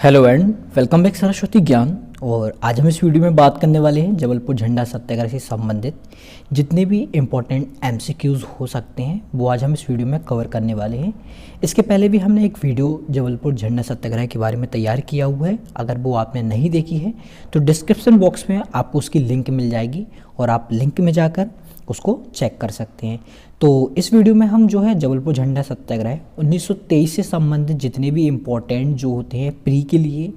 Hello and welcome back Saraswati ज्ञान। और आज हम इस वीडियो में बात करने वाले हैं जबलपुर झंडा सत्याग्रह से संबंधित जितने भी इम्पोर्टेंट एमसीक्यूज़ हो सकते हैं वो आज हम इस वीडियो में कवर करने वाले हैं। इसके पहले भी हमने एक वीडियो जबलपुर झंडा सत्याग्रह के बारे में तैयार किया हुआ है, अगर वो आपने नहीं देखी है तो डिस्क्रिप्शन बॉक्स में आपको उसकी लिंक मिल जाएगी और आप लिंक में जाकर उसको चेक कर सकते हैं। तो इस वीडियो में हम जो है जबलपुर झंडा सत्याग्रह 1923 से संबंधित जितने भी इम्पोर्टेंट जो होते हैं प्री के लिए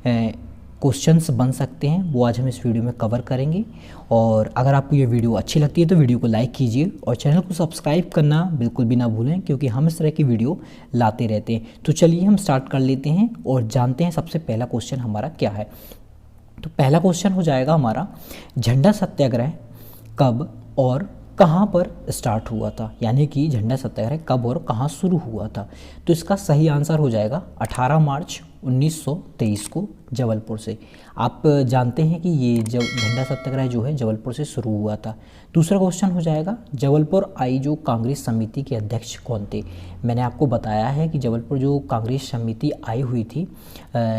क्वेश्चंस बन सकते हैं वो आज हम इस वीडियो में कवर करेंगे। और अगर आपको ये वीडियो अच्छी लगती है तो वीडियो को लाइक कीजिए और चैनल को सब्सक्राइब करना बिल्कुल भी ना भूलें, क्योंकि हम इस तरह की वीडियो लाते रहते हैं। तो चलिए हम स्टार्ट कर लेते हैं और जानते हैं सबसे पहला क्वेश्चन हमारा क्या है। तो पहला क्वेश्चन हो जाएगा हमारा, झंडा सत्याग्रह कब और कहाँ पर स्टार्ट हुआ था, यानी कि झंडा सत्याग्रह कब और कहाँ शुरू हुआ था। तो इसका सही आंसर हो जाएगा 18 मार्च 1923 को जबलपुर से। आप जानते हैं कि ये जब झंडा सत्याग्रह जो है जबलपुर से शुरू हुआ था। दूसरा क्वेश्चन हो जाएगा, जबलपुर आई जो कांग्रेस समिति के अध्यक्ष कौन थे। मैंने आपको बताया है कि जबलपुर जो कांग्रेस समिति आई हुई थी,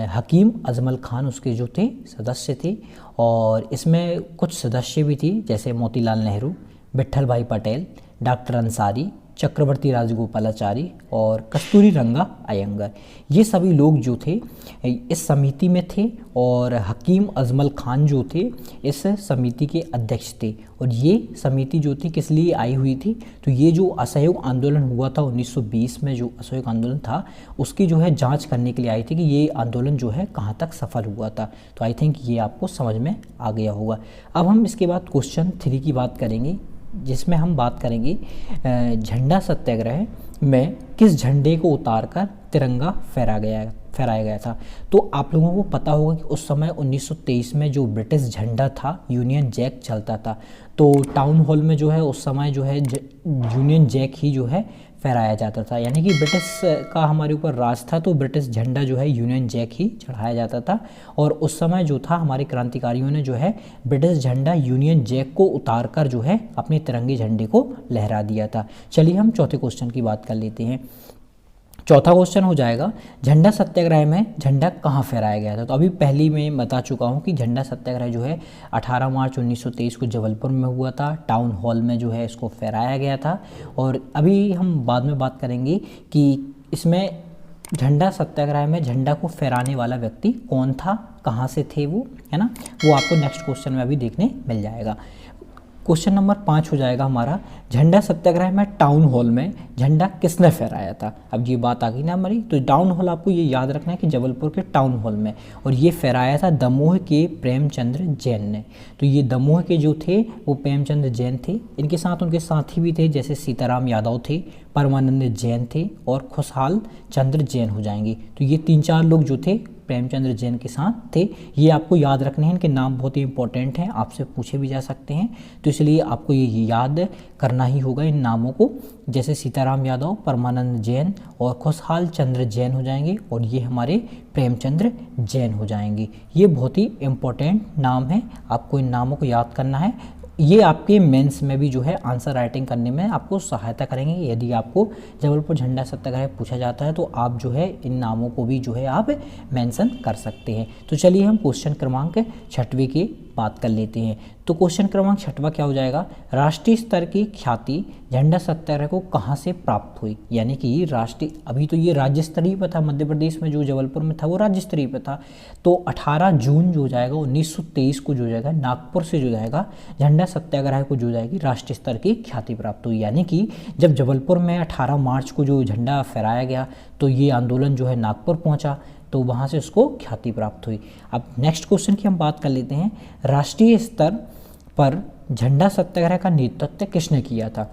हकीम अजमल खान उसके जो थे सदस्य थे, और इसमें कुछ सदस्य भी थी जैसे मोतीलाल नेहरू, विट्ठल भाई पटेल, डॉक्टर अंसारी, चक्रवर्ती राजगोपालाचारी और कस्तूरी रंगा अयंगर। ये सभी लोग जो थे इस समिति में थे और हकीम अजमल खान जो थे इस समिति के अध्यक्ष थे। और ये समिति जो थी किस लिए आई हुई थी, तो ये जो असहयोग आंदोलन हुआ था 1920 में, जो असहयोग आंदोलन था उसकी जो है जांच करने के लिए आई थी कि ये आंदोलन जो है कहाँ तक सफल हुआ था। तो आई थिंक ये आपको समझ में आ गया होगा। अब हम इसके बाद क्वेश्चन 3 की बात करेंगे, जिसमें हम बात करेंगे झंडा सत्याग्रह में किस झंडे को उतारकर तिरंगा फहराया गया था। तो आप लोगों को पता होगा कि उस समय 1923 में जो ब्रिटिश झंडा था यूनियन जैक चलता था। तो टाउन हॉल में जो है उस समय जो है यूनियन जैक ही जो है फहराया जाता था, यानी कि ब्रिटिश का हमारे ऊपर राज था तो ब्रिटिश झंडा जो है यूनियन जैक ही चढ़ाया जाता था। और उस समय जो था हमारे क्रांतिकारियों ने जो है ब्रिटिश झंडा यूनियन जैक को उतारकर जो है अपने तिरंगे झंडे को लहरा दिया था। चलिए हम चौथे क्वेश्चन की बात कर लेते हैं। चौथा क्वेश्चन हो जाएगा, झंडा सत्याग्रह में झंडा कहाँ फहराया गया था। तो अभी पहले मैं बता चुका हूँ कि झंडा सत्याग्रह जो है 18 मार्च 1923 को जबलपुर में हुआ था, टाउन हॉल में जो है इसको फहराया गया था। और अभी हम बाद में बात करेंगे कि इसमें झंडा सत्याग्रह में झंडा को फहराने वाला व्यक्ति कौन था, कहाँ से थे वो, है ना, वो आपको नेक्स्ट क्वेश्चन में अभी देखने मिल जाएगा। क्वेश्चन नंबर 5 हो जाएगा हमारा, झंडा सत्याग्रह में टाउन हॉल में झंडा किसने फहराया था। अब ये बात आ गई ना हमारी, तो टाउन हॉल आपको ये याद रखना है कि जबलपुर के टाउन हॉल में, और ये फहराया था दमोह के प्रेमचंद्र जैन ने। तो ये दमोह के जो थे वो प्रेमचंद्र जैन थे। इनके साथ उनके साथी भी थे जैसे सीताराम यादव थे, परमानंद जैन थे और खुशहाल चंद्र जैन हो जाएंगे। तो ये 3-4 लोग जो थे प्रेमचंद्र जैन के साथ थे। ये आपको याद रखने हैं, इनके नाम बहुत ही इंपॉर्टेंट हैं, आपसे पूछे भी जा सकते हैं, तो इसलिए आपको ये याद करना ही होगा इन नामों को। जैसे सीताराम यादव, परमानंद जैन और खुशहाल चंद्र जैन हो जाएंगे, और ये हमारे प्रेमचंद्र जैन हो जाएंगे। ये बहुत ही इंपॉर्टेंट नाम है, आपको इन नामों को याद करना है। ये आपके मेंस में भी जो है आंसर राइटिंग करने में आपको सहायता करेंगे। यदि आपको जबलपुर झंडा सत्याग्रह पूछा जाता है तो आप जो है इन नामों को भी जो है आप मेंशन कर सकते हैं। तो चलिए हम क्वेश्चन क्रमांक 6वें की बात कर लेते हैं। तो क्वेश्चन क्रमांक 6वां क्या हो जाएगा, राष्ट्रीय स्तर की ख्याति झंडा सत्याग्रह को कहाँ से प्राप्त हुई, यानी कि राष्ट्रीय, अभी तो ये राज्य स्तरीय पर था, मध्य प्रदेश में जो जबलपुर में था वो राज्य स्तरीय पर था। तो 18 जून जो हो जाएगा 1923 को जो जाएगा नागपुर से जो जाएगा झंडा सत्याग्रह को जो जाएगी राष्ट्रीय स्तर की ख्याति प्राप्त हुई, यानी कि जब जबलपुर में 18 मार्च को जो झंडा फहराया गया तो ये आंदोलन जो है नागपुर पहुँचा, तो वहाँ से उसको ख्याति प्राप्त हुई। अब नेक्स्ट क्वेश्चन की हम बात कर लेते हैं, राष्ट्रीय स्तर पर झंडा सत्याग्रह का नेतृत्व किसने किया था।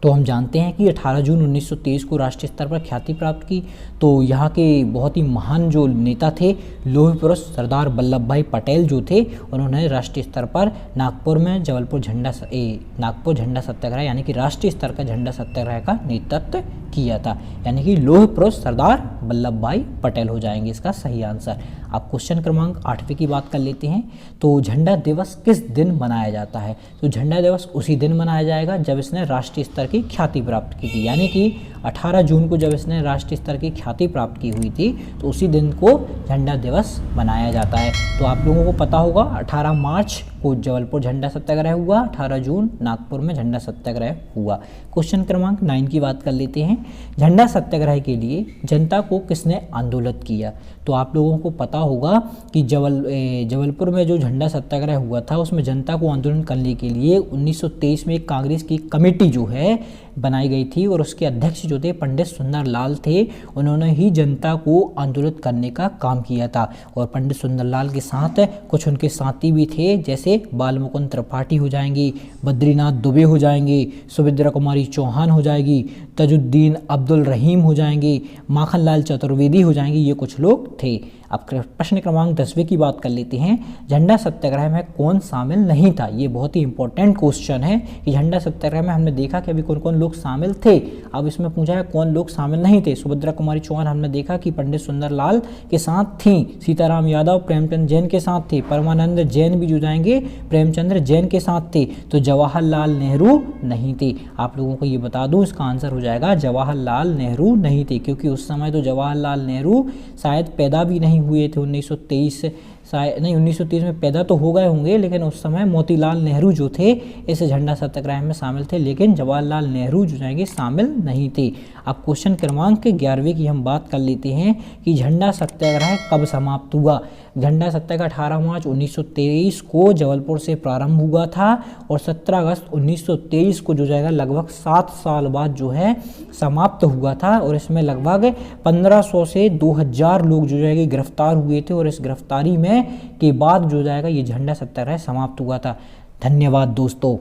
तो हम जानते हैं कि 18 जून 1923 को राष्ट्रीय स्तर पर ख्याति प्राप्त की, तो यहाँ के बहुत ही महान जो नेता थे लौह पुरुष सरदार वल्लभ भाई पटेल जो थे, उन्होंने राष्ट्रीय स्तर पर नागपुर में नागपुर झंडा सत्याग्रह यानी कि राष्ट्रीय स्तर का झंडा सत्याग्रह का नेतृत्व किया था, यानी कि लौह पुरुष सरदार वल्लभ भाई पटेल हो जाएंगे इसका सही आंसर। अब क्वेश्चन क्रमांक 8वें की बात कर लेते हैं। तो झंडा दिवस किस दिन मनाया जाता है। तो झंडा दिवस उसी दिन मनाया जाएगा जब इसने राष्ट्रीय स्तर की ख्याति प्राप्त की थी, यानी कि 18 जून को जब इसने राष्ट्रीय स्तर की ख्याति प्राप्त की हुई थी, तो उसी दिन को झंडा दिवस मनाया जाता है। तो आप लोगों को पता होगा 18 मार्च को जबलपुर झंडा सत्याग्रह हुआ, 18 जून नागपुर में झंडा सत्याग्रह हुआ। क्वेश्चन क्रमांक 9 की बात कर लेते हैं। झंडा सत्याग्रह के लिए जनता को किसने आंदोलित किया? तो आप लोगों को पता होगा कि जबलपुर में जो झंडा सत्याग्रह हुआ था उसमें जनता को आंदोलन करने के लिए 1923 में एक कांग्रेस की कमेटी जो है बनाई गई थी और उसके अध्यक्ष जो थे पंडित सुंदरलाल थे। उन्होंने ही जनता को आंदोलित करने का काम किया था और पंडित सुंदरलाल के साथ कुछ उनके साथी भी थे, जैसे बालमुकुंद त्रिपाठी हो जाएंगे, बद्रीनाथ दुबे हो जाएंगे, सुभद्रा कुमारी चौहान हो जाएगी, तजुद्दीन अब्दुल रहीम हो जाएंगे, माखनलाल चतुर्वेदी हो जाएंगे। ये कुछ लोग थे। अब प्रश्न क्रमांक 10वें की बात कर लेते हैं। झंडा सत्याग्रह में कौन शामिल नहीं था? ये बहुत ही इंपॉर्टेंट क्वेश्चन है कि झंडा सत्याग्रह में हमने देखा कि अभी कौन कौन लोग शामिल थे। अब इसमें पूछा है कौन लोग शामिल नहीं थे। सुभद्रा कुमारी चौहान हमने देखा कि पंडित सुंदरलाल के साथ थी, सीताराम यादव प्रेमचंद जैन के साथ थे, परमानंद जैन भी जो जाएंगे प्रेमचंद्र जैन के साथ थे। तो जवाहरलाल नेहरू नहीं थे। आप लोगों को ये बता दूं, इसका आंसर हो जाएगा जवाहरलाल नेहरू नहीं थे, क्योंकि उस समय तो जवाहरलाल नेहरू शायद पैदा भी नहीं हुए थे। 1930 में पैदा तो हो गए होंगे, लेकिन उस समय मोतीलाल नेहरू जो थे इस झंडा सत्याग्रह में शामिल थे, लेकिन जवाहरलाल नेहरू जो जाएंगे शामिल नहीं थे। अब क्वेश्चन क्रमांक 11वें की हम बात कर लेते हैं कि झंडा सत्याग्रह कब समाप्त हुआ। झंडा सत्याग्रह 18 मार्च 1923 को जबलपुर से प्रारंभ हुआ था और 17 अगस्त 1923 को जो जाएगा लगभग 7 साल बाद जो है समाप्त हुआ था। और इसमें लगभग 1500 से 2000 लोग जो जाएंगे गिरफ्तार हुए थे और इस गिरफ्तारी में के बाद जो जाएगा ये झंडा सत्याग्रह समाप्त हुआ था। धन्यवाद दोस्तों।